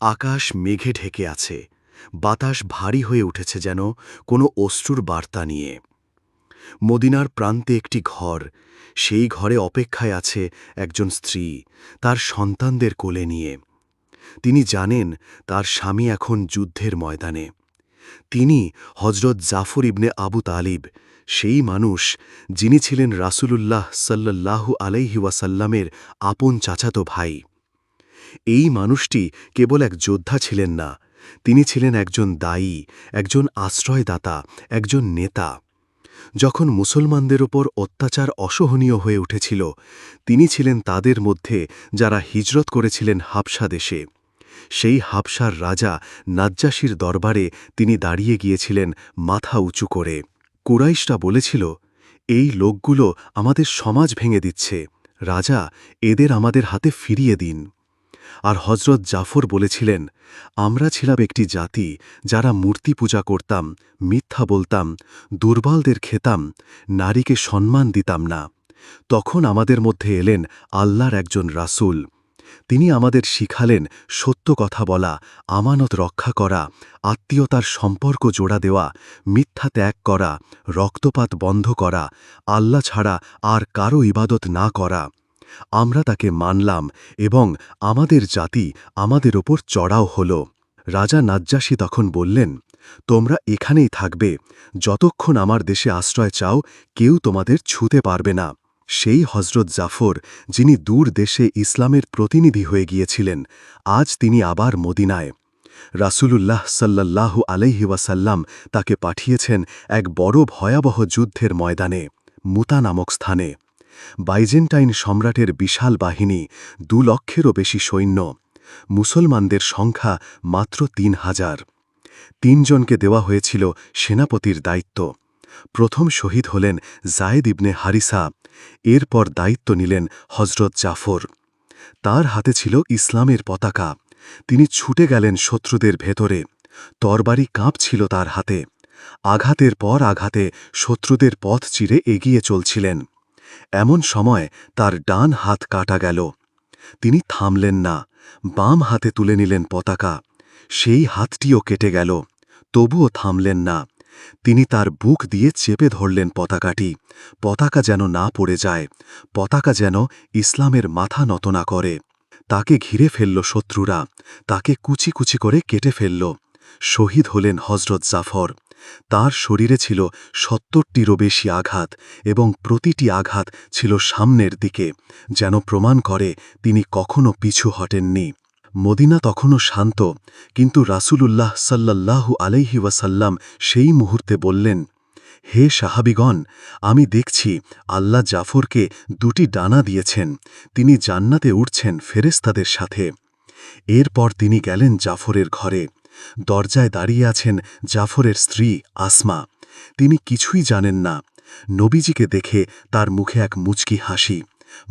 আকাশ মেঘে ঢেকে আছে, বাতাস ভারী হয়ে উঠেছে যেন কোনো অশ্রুর বার্তা নিয়ে। মদিনার প্রান্তে একটি ঘর, সেই ঘরে অপেক্ষায় আছে একজন স্ত্রী তার সন্তানদের কোলে নিয়ে। তিনি জানেন তার স্বামী এখন যুদ্ধের ময়দানে। তিনি হজরত জাফর ইবনে আবু তালিব, সেই মানুষ যিনি ছিলেন রাসূলুল্লাহ সাল্লাল্লাহু আলাইহি ওয়াসাল্লামের আপন চাচাতো ভাই। এই মানুষটি কেবল এক যোদ্ধা ছিলেন না, তিনি ছিলেন একজন দায়ী, একজন আশ্রয়দাতা, একজন নেতা। যখন মুসলমানদের ওপর অত্যাচার অসহনীয় হয়ে উঠেছিল, তিনি ছিলেন তাদের মধ্যে যারা হিজরত করেছিলেন হাবশা দেশে। সেই হাবশার রাজা নাজ্জাশীর দরবারে তিনি দাঁড়িয়ে গিয়েছিলেন মাথা উঁচু করে। কুরাইশরা বলেছিল, এই লোকগুলো আমাদের সমাজ ভেঙে দিচ্ছে, রাজা এদের আমাদের হাতে ফিরিয়ে দিন। আর হজরত জাফর বলেছিলেন, আমরা ছিলাম একটি জাতি যারা মূর্তি পূজা করতাম, মিথ্যা বলতাম, দুর্বলদের খেতাম, নারীকে সম্মান দিতাম না। তখন আমাদের মধ্যে এলেন আল্লাহর একজন রাসূল। তিনি আমাদের শিখালেন সত্য কথা বলা, আমানত রক্ষা করা, আত্মীয়তার সম্পর্ক জোড়া দেওয়া, মিথ্যা ত্যাগ করা, রক্তপাত বন্ধ করা, আল্লাহ ছাড়া আর কারো ইবাদত না করা। আমরা তাকে মানলাম এবং আমাদের জাতি আমাদের ওপর চড়াও হল। রাজা নাজ্জাশী তখন বললেন, তোমরা এখানেই থাকবে, যতক্ষণ আমার দেশে আশ্রয় চাও কেউ তোমাদের ছুঁতে পারবে না। সেই হজরত জাফর, যিনি দূর দেশে ইসলামের প্রতিনিধি হয়ে গিয়েছিলেন, আজ তিনি আবার মদিনায়। রাসূলুল্লাহ সাল্লাল্লাহু আলাইহি ওয়াসাল্লাম তাকে পাঠিয়েছেন এক বড় ভয়াবহ যুদ্ধের ময়দানে, মুতা নামক স্থানে। বাইজেন্টাইন সম্রাটের বিশাল বাহিনী, 2 লক্ষেরও বেশি সৈন্য, মুসলমানদের সংখ্যা মাত্র 3000। 3 জনকে দেওয়া হয়েছিল সেনাপতির দায়িত্ব। প্রথম শহীদ হলেন যায়েদ ইবনে হারিসা, এরপর দায়িত্ব নিলেন হজরত জাফর। তার হাতে ছিল ইসলামের পতাকা। তিনি ছুটে গেলেন শত্রুদের ভেতরে, তরবারি কাঁপছিল তার হাতে। আঘাতের পর আঘাতে শত্রুদের পথ চিরে এগিয়ে চলছিলেন। এমন সময় তার ডান হাত কাটা গেল। তিনি থামলেন না, বাম হাতে তুলে নিলেন পতাকা। সেই হাতটিও কেটে গেল, তবুও থামলেন না। তিনি তার বুক দিয়ে চেপে ধরলেন পতাকাটি, পতাকা যেন না পড়ে যায়, পতাকা যেন ইসলামের মাথা নত না করে। তাকে ঘিরে ফেলল শত্রুরা, তাকে কুচি কুচি করে কেটে ফেলল। শহীদ হলেন হজরত জাফর। তার শরীরে ছিল 70টিরও বেশি আঘাত এবং প্রতিটি আঘাত ছিল সামনের দিকে, যেন প্রমাণ করে তিনি কখনো পিছু হটেননি। মদিনা তখনও শান্ত, কিন্তু রাসূলুল্লাহ সাল্লাল্লাহু আলাইহি ওয়াসাল্লাম সেই মুহূর্তে বললেন, হে সাহাবীগণ, আমি দেখছি আল্লাহ জাফরকে 2টি ডানা দিয়েছেন, তিনি জান্নাতে উঠছেন ফেরেশতাদের সাথে। এরপর তিনি গেলেন জাফরের ঘরে। দরজায় দাঁড়িয়ে আছেন জাফরের স্ত্রী আসমা। তিনি কিছুই জানেন না। নবীজিকে দেখে তার মুখে এক মুচকি হাসি,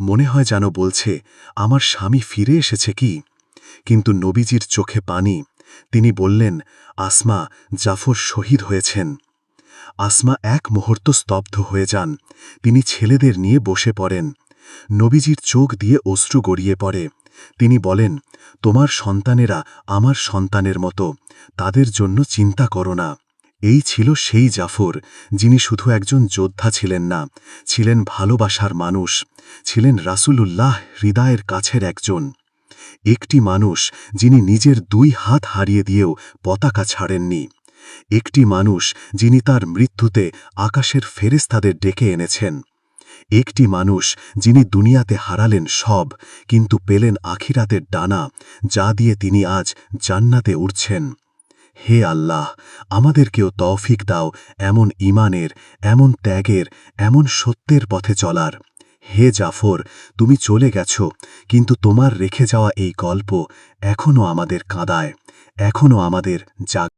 মনে হয় যেন বলছে, আমার স্বামী ফিরে এসেছে কি? কিন্তু নবীজির চোখে পানি। তিনি বললেন, আসমা, জাফর শহীদ হয়েছেন। আসমা এক মুহূর্ত স্তব্ধ হয়ে যান। তিনি ছেলেদের নিয়ে বসে পড়েন। নবীজির চোখ দিয়ে অশ্রু গড়িয়ে পড়ে। তিনি বলেন, তোমার সন্তানেরা আমার সন্তানের মতো, তাদের জন্য চিন্তা করো না। এই ছিল সেই জাফর, যিনি শুধু একজন যোদ্ধা ছিলেন না, ছিলেন ভালোবাসার মানুষ, ছিলেন রাসূলুল্লাহ হৃদয়ের কাছের একজন। একটি মানুষ যিনি নিজের 2 হাত হারিয়ে দিয়েও পতাকা ছাড়েননি। একটি মানুষ যিনি তার মৃত্যুতে আকাশের ফেরেশতাদের ডেকে এনেছেন। একটি মানুষ যিনি দুনিয়াতে হারালেন সব, কিন্তু পেলেন আখিরাতের ডানা, যা দিয়ে তিনি আজ জান্নাতে উঠছেন। হে আল্লাহ, আমাদেরকেও তৌফিক দাও এমন ঈমানের, এমন ত্যাগের, এমন সত্যের পথে চলার। হে জাফর, তুমি চলে গেছ, কিন্তু তোমার রেখে যাওয়া এই গল্প এখনও আমাদের কাঁদায়, এখনও আমাদের